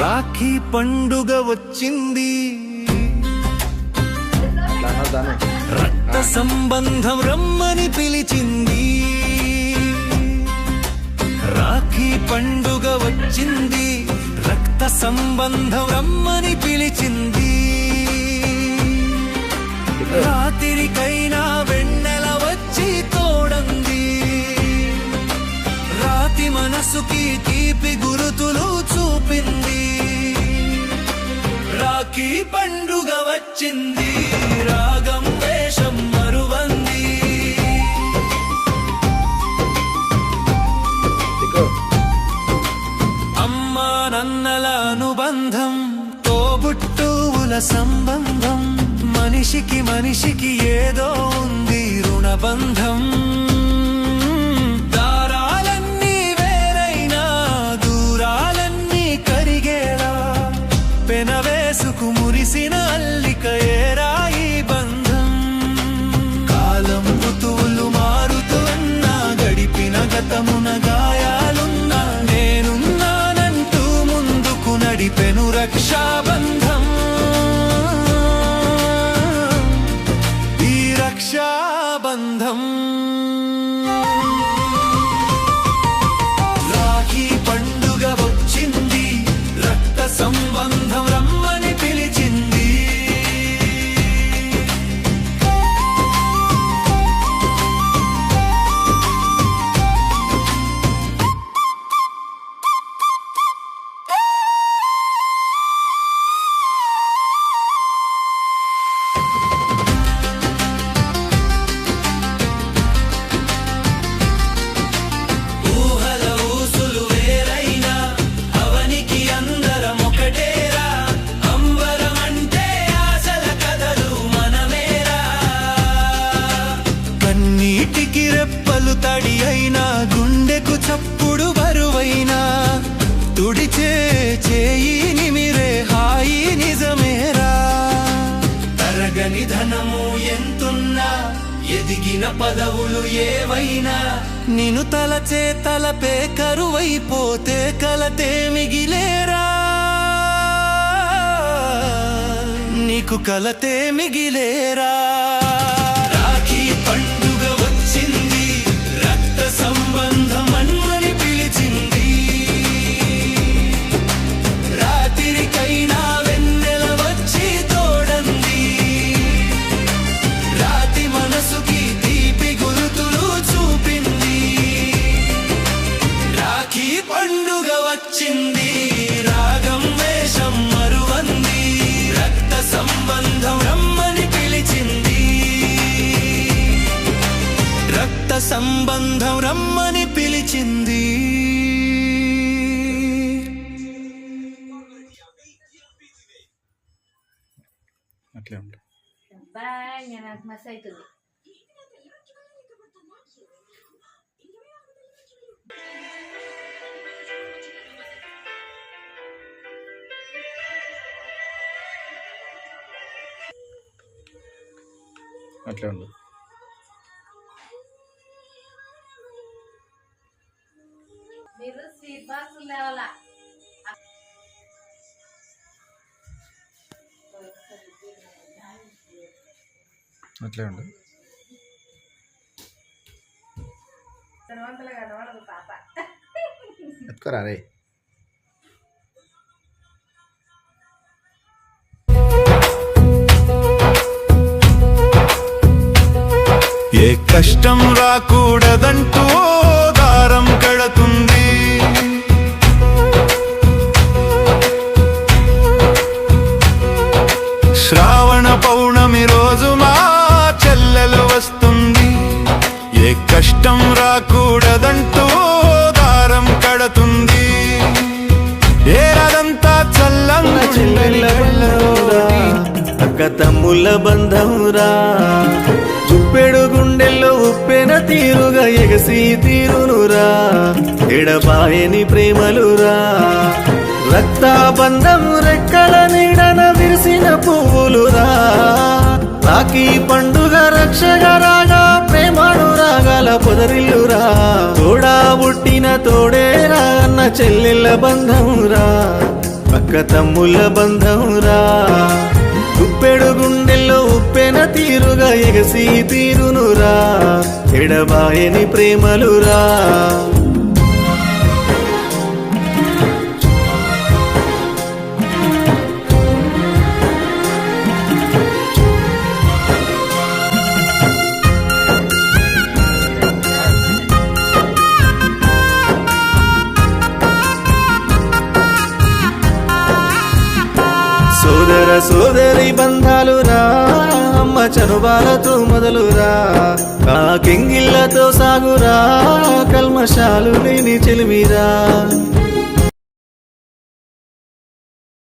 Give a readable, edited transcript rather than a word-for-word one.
రాఖీ పండుగ వచ్చింది, రక్త సంబంధం రమ్మని పిలిచింది. రాఖీ పండుగ వచ్చింది, రక్త సంబంధం రమ్మని పిలిచింది. రాత్రికైనా వెన్నెల వచ్చి తోడంది, రాతి మనసుకి తీపి గురుతులు చూపింది. రాఖీ పండుగ వచ్చింది, రాగం వేషం మరువంది. అమ్మా నన్నల అనుబంధం, తోబుట్టువుల సంబంధం, మనిషికి మనిషికి ఏదో ఉంది రుణబంధం. దారాలన్నీ వేరైనా దూరాలన్నీ కరిగేలా, పెనవేసుకు మురిసిన అల్లిక ఏరాయి బంధం. కాలం ఋతువులు మారుతూ అన్నా, గడిపిన గతమున గాయాలున్నా, నేనున్నానంటూ ముందుకు నడిపెను రక్షాబంధం. ఈ రక్షాబంధం రాఖీ పండుగ వచ్చింది, రక్త సంబంధం రమ్మని పిలిచింది. ఊహల ఊసులు వేరైనా, అవనికి అందరం ఒకటేరా. అంబరం అంటే ఆశల కథలు మనమేరా. కన్నీటికి రెప్పలు తడి అయినా, గుండెకు చప్పుడు బరువైనా, తుడిచే చేయి నిమిరే హాయి నిజమేరా. తరగని ధనము ఎంతున్నా, ఎదిగిన పదవులు ఏవైనా, నిన్ను తలచే తలపే కరువైపోతే కలతే మిగిలేరా. నీకు కలతే మిగిలేరా. రాఖీ పండుగ వచ్చింది, రక్త సంబంధం అన్మని పిలిచింది. రాత్రికైనా వెన్నెల వచ్చి తోడంది, రాతి మనసుకి తీపి గురుతులు చూపింది. రాఖీ పండుగ వచ్చింది, రాగం వేషం మరువంది. రక్త సంబంధం రమ్మని పిలిచింది, రక్త సంబంధం రమ్మని పిలిచింది. అట్లే ఉంటా. బాగా నాకు మస్తు అవుతుంది. అట్లే ఉండు. మీరు స్వీట్ బాక్స్ లేవాలా? అట్లే ఉండు. ధనవంతులు కనవాడు పాప. ఎత్తుకోరా రే. ఏ కష్టం రాకూడదంటూ దారం కడుతుంది. శ్రావణ పౌర్ణమి రోజు మా చెల్లెలు వస్తుంది. ఏ కష్టం రాకూడదంటూ దారం కడుతుంది. ఏరదంతా చల్లంగా అక్క తమ్ముళ్ళ బంధమురా. గుప్పెడు గుండెల్లో ఉప్పెన తీరుగా ఎగసి తీరునురా. ఎడబాయని ప్రేమలురా. రక్తాబంధం రెక్కల నీడన విరిసిన పువ్వులురా. రాఖీ పండుగ రక్షగా రాగా, ప్రేమానురాగాల పొదరిల్లురా. తోడా పుట్టిన తోడేరా అన్న చెల్లెళ్ళ బంధమురా. అక్క అక్క తమ్ముళ్ళ బంధంరా ఉప్పెడు గుండెల్లో ఉప్పెన తీరుగా ఎగసి తీరునురా ఎడబాయని ప్రేమలురా సోదర సోదరి బంధాలురా అమ్మ చనుబాలతో మొదలురా కాకింగిళ్ళతో సాగురా కల్మషాలు లేని చెలిమిరా